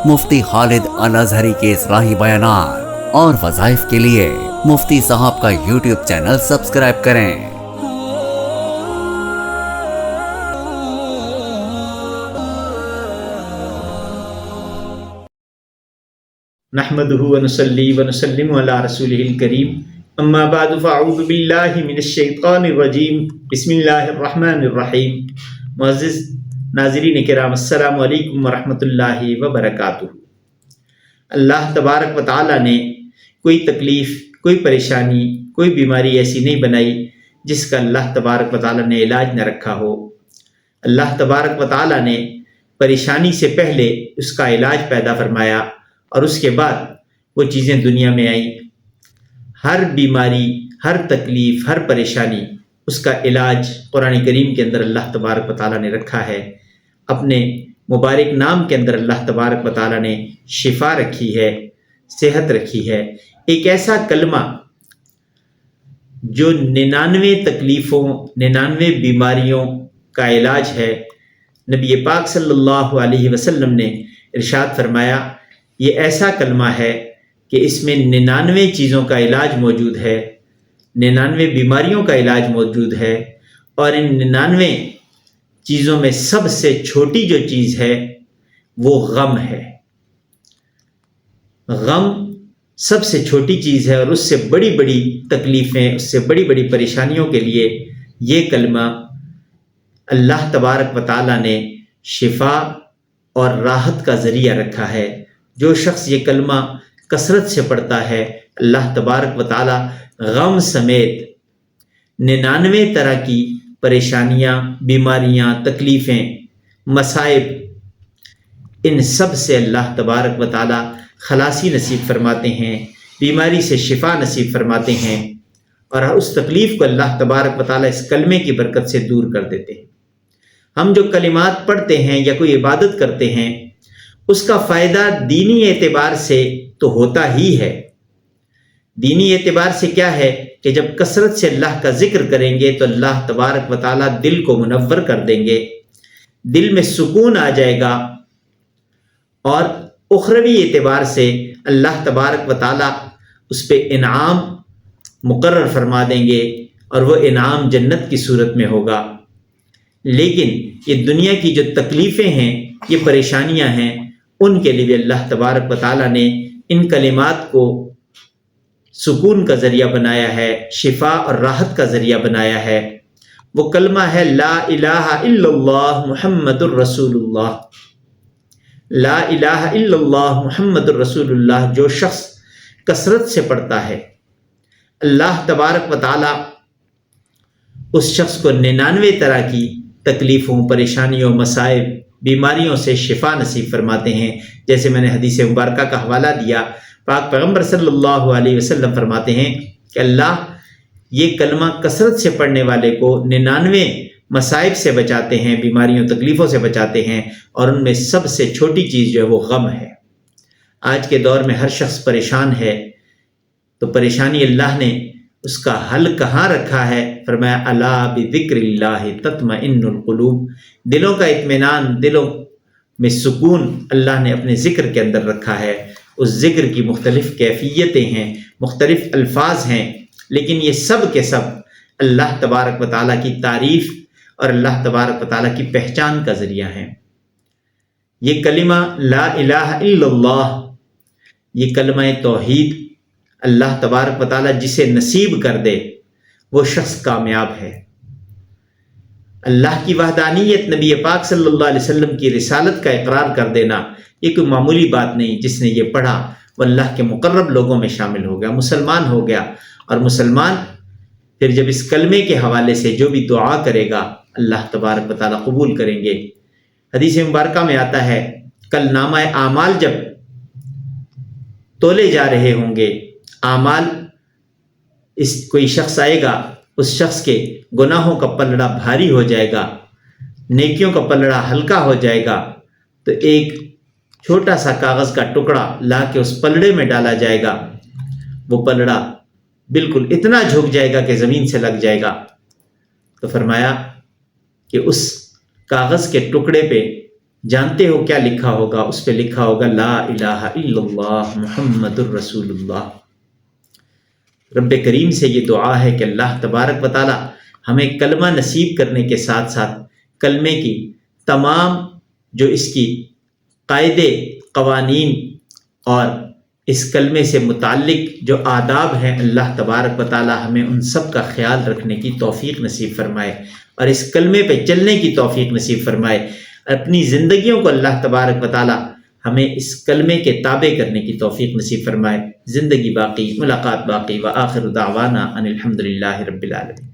مفتی خالد الازہری کے اصلاحی بیانات اور وظائف کے لیے مفتی صاحب کا یوٹیوب چینل سبسکرائب کریں۔ نحمده ونصلي ونسلم على رسوله الكريم اما بعد فاعوذ بالله من الشیطان الرجیم بسم اللہ الرحمن الرحیم۔ معزز ناظرین کرام، السلام علیکم ورحمۃ اللہ وبرکاتہ۔ اللہ تبارک و تعالیٰ نے کوئی تکلیف، کوئی پریشانی، کوئی بیماری ایسی نہیں بنائی جس کا اللہ تبارک و تعالیٰ نے علاج نہ رکھا ہو۔ اللہ تبارک و تعالیٰ نے پریشانی سے پہلے اس کا علاج پیدا فرمایا اور اس کے بعد وہ چیزیں دنیا میں آئیں۔ ہر بیماری، ہر تکلیف، ہر پریشانی، اس کا علاج قرآن کریم کے اندر اللہ تبارک و تعالیٰ نے رکھا ہے۔ اپنے مبارک نام کے اندر اللہ تبارک و تعالیٰ نے شفا رکھی ہے، صحت رکھی ہے۔ ایک ایسا کلمہ جو 99 تکلیفوں، 99 بیماریوں کا علاج ہے۔ نبی پاک صلی اللہ علیہ وسلم نے ارشاد فرمایا، یہ ایسا کلمہ ہے کہ اس میں 99 چیزوں کا علاج موجود ہے، 99 بیماریوں کا علاج موجود ہے، اور ان 99 چیزوں میں سب سے چھوٹی جو چیز ہے وہ غم ہے۔ غم سب سے چھوٹی چیز ہے، اور اس سے بڑی بڑی تکلیفیں، اس سے بڑی بڑی پریشانیوں کے لیے یہ کلمہ اللہ تبارک و تعالیٰ نے شفا اور راحت کا ذریعہ رکھا ہے۔ جو شخص یہ کلمہ کثرت سے پڑھتا ہے، اللہ تبارک و تعالیٰ غم سمیت 99 طرح کی پریشانیاں، بیماریاں، تکلیفیں، مصائب، ان سب سے اللہ تبارک و تعالیٰ خلاصی نصیب فرماتے ہیں، بیماری سے شفا نصیب فرماتے ہیں، اور اس تکلیف کو اللہ تبارک و تعالیٰ اس کلمے کی برکت سے دور کر دیتے ہیں۔ ہم جو کلمات پڑھتے ہیں یا کوئی عبادت کرتے ہیں، اس کا فائدہ دینی اعتبار سے تو ہوتا ہی ہے۔ دینی اعتبار سے کیا ہے کہ جب کثرت سے اللہ کا ذکر کریں گے تو اللہ تبارک و تعالیٰ دل کو منور کر دیں گے، دل میں سکون آ جائے گا، اور اخروی اعتبار سے اللہ تبارک و تعالیٰ اس پہ انعام مقرر فرما دیں گے، اور وہ انعام جنت کی صورت میں ہوگا۔ لیکن یہ دنیا کی جو تکلیفیں ہیں، یہ پریشانیاں ہیں، ان کے لیے اللہ تبارک و تعالیٰ نے ان کلمات کو سکون کا ذریعہ بنایا ہے، شفا اور راحت کا ذریعہ بنایا ہے۔ وہ کلمہ ہے لا الہ الا اللہ محمد الرسول اللہ۔ لا الہ الا اللہ محمد الرسول اللہ جو شخص کثرت سے پڑھتا ہے، اللہ تبارک و تعالیٰ اس شخص کو 99 طرح کی تکلیفوں، پریشانیوں، مصائب، بیماریوں سے شفا نصیب فرماتے ہیں۔ جیسے میں نے حدیث مبارکہ کا حوالہ دیا، پاک پیغمبر صلی اللہ علیہ وسلم فرماتے ہیں کہ اللہ یہ کلمہ کثرت سے پڑھنے والے کو 99 مصائب سے بچاتے ہیں، بیماریوں، تکلیفوں سے بچاتے ہیں، اور ان میں سب سے چھوٹی چیز جو ہے وہ غم ہے۔ آج کے دور میں ہر شخص پریشان ہے، تو پریشانی اللہ نے اس کا حل کہاں رکھا ہے؟ فرمایا الا بذکر اللہ تطمئن القلوب۔ دلوں کا اطمینان، دلوں میں سکون اللہ نے اپنے ذکر کے اندر رکھا ہے۔ اس ذکر کی مختلف کیفیتیں ہیں، مختلف الفاظ ہیں، لیکن یہ سب کے سب اللہ تبارک و تعالیٰ کی تعریف اور اللہ تبارک و تعالیٰ کی پہچان کا ذریعہ ہیں۔ یہ کلمہ لا الہ الا اللہ، یہ کلمہ توحید، اللہ تبارک و تعالیٰ جسے نصیب کر دے وہ شخص کامیاب ہے۔ اللہ کی وحدانیت، نبی پاک صلی اللہ علیہ وسلم کی رسالت کا اقرار کر دینا، یہ کوئی معمولی بات نہیں۔ جس نے یہ پڑھا وہ اللہ کے مقرب لوگوں میں شامل ہو گیا، مسلمان ہو گیا، اور مسلمان پھر جب اس کلمے کے حوالے سے جو بھی دعا کرے گا اللہ تبارک و تعالیٰ قبول کریں گے۔ حدیث مبارکہ میں آتا ہے کل نامہ اعمال جب تولے جا رہے ہوں گے، اعمال، کوئی شخص آئے گا، اس شخص کے گناہوں کا پلڑا بھاری ہو جائے گا، نیکیوں کا پلڑا ہلکا ہو جائے گا، تو ایک چھوٹا سا کاغذ کا ٹکڑا لا کے اس پلڑے میں ڈالا جائے گا، وہ پلڑا بالکل اتنا جھک جائے گا کہ زمین سے لگ جائے گا۔ تو فرمایا کہ اس کاغذ کے ٹکڑے پہ جانتے ہو کیا لکھا ہوگا؟ اس پہ لکھا ہوگا لا الہ الا اللہ محمد الرسول اللہ۔ رب کریم سے یہ دعا ہے کہ اللہ تبارک و تعالی ہمیں کلمہ نصیب کرنے کے ساتھ ساتھ کلمے کی تمام جو اس کی قاعدے قوانین اور اس کلمے سے متعلق جو آداب ہیں، اللہ تبارک و تعالی ہمیں ان سب کا خیال رکھنے کی توفیق نصیب فرمائے اور اس کلمے پہ چلنے کی توفیق نصیب فرمائے۔ اپنی زندگیوں کو اللہ تبارک و تعالی ہمیں اس کلمے کے تابع کرنے کی توفیق نصیب فرمائے۔ زندگی باقی، ملاقات باقی، وآخر دعوانا ان الحمد للہ رب العالمین۔